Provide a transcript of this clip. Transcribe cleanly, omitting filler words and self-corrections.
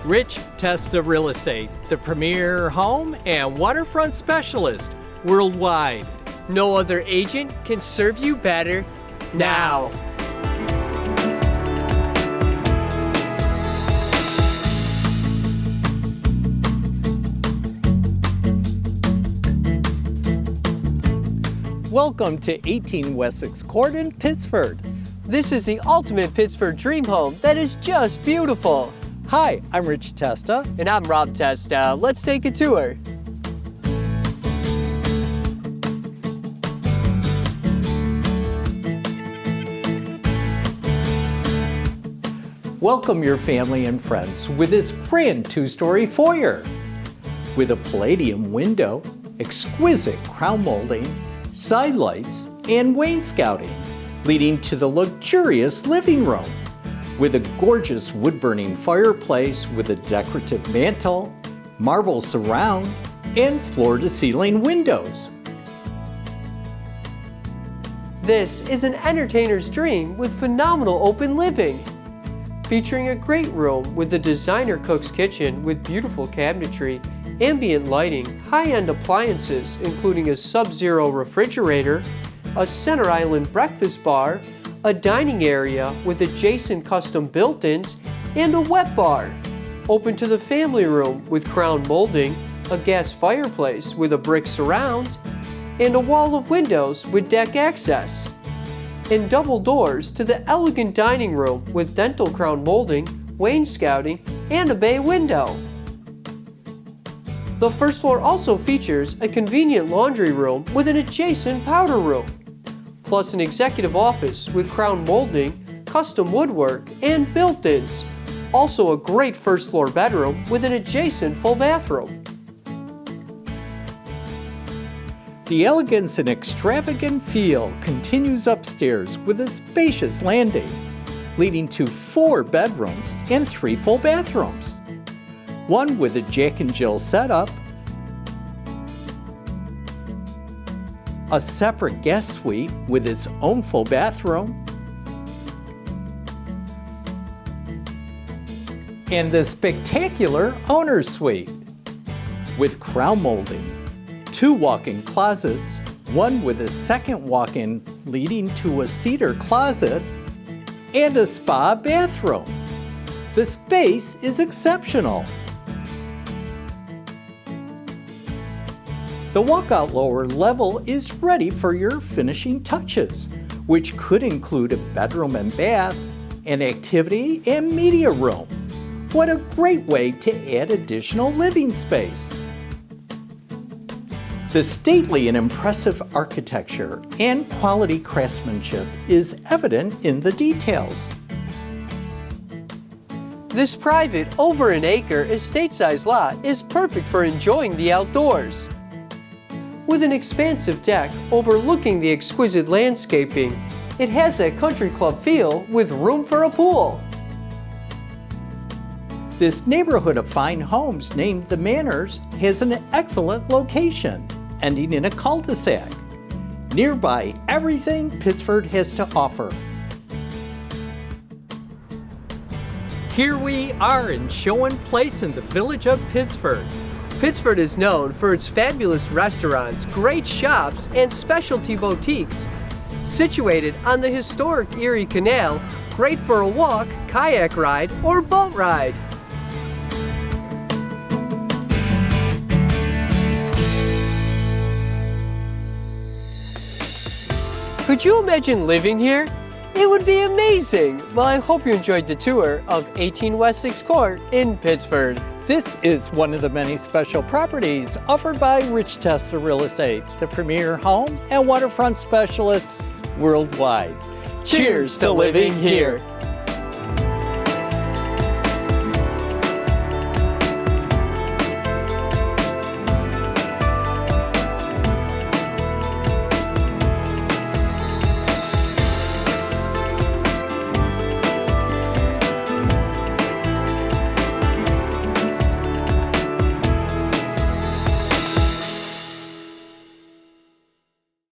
Rich Testa Real Estate, the premier home and waterfront specialist worldwide. No other agent can serve you better now. Welcome to 18 Wessex Court in Pittsford. This is the ultimate Pittsford dream home that is just beautiful. Hi, I'm Rich Testa. And I'm Rob Testa. Let's take a tour. Welcome your family and friends with this grand two-story foyer. With a palladium window, exquisite crown molding, side lights, and wainscoting, leading to the luxurious living room. With a gorgeous wood-burning fireplace with a decorative mantel, marble surround, and floor-to-ceiling windows. This is an entertainer's dream with phenomenal open living. Featuring a great room with a designer cook's kitchen with beautiful cabinetry, ambient lighting, high-end appliances including a sub-zero refrigerator, a center island breakfast bar, a dining area with adjacent custom built-ins, and a wet bar. Open to the family room with crown molding, a gas fireplace with a brick surround, and a wall of windows with deck access. And double doors to the elegant dining room with dental crown molding, wainscoting, and a bay window. The first floor also features a convenient laundry room with an adjacent powder room, plus an executive office with crown molding, custom woodwork, and built-ins. Also a great first floor bedroom with an adjacent full bathroom. The elegance and extravagant feel continues upstairs with a spacious landing, leading to 4 bedrooms and 3 full bathrooms. One with a Jack and Jill setup, a separate guest suite with its own full bathroom, and the spectacular owner's suite with crown molding, 2 walk-in closets, one with a second walk-in leading to a cedar closet, and a spa bathroom. The space is exceptional. The walkout lower level is ready for your finishing touches, which could include a bedroom and bath, an activity and media room. What a great way to add additional living space. The stately and impressive architecture and quality craftsmanship is evident in the details. This private over an acre estate-sized lot is perfect for enjoying the outdoors. With an expansive deck overlooking the exquisite landscaping, it has that country club feel with room for a pool. This neighborhood of fine homes named The Manors has an excellent location, ending in a cul-de-sac. Nearby, everything Pittsford has to offer. Here we are in Showen Place in the village of Pittsford. Pittsford is known for its fabulous restaurants, great shops, and specialty boutiques. Situated on the historic Erie Canal, great for a walk, kayak ride, or boat ride. Could you imagine living here? It would be amazing! Well, I hope you enjoyed the tour of 18 Wessex Court in Pittsford. This is one of the many special properties offered by Rich Testa Real Estate, the premier home and waterfront specialist worldwide. Cheers to living here!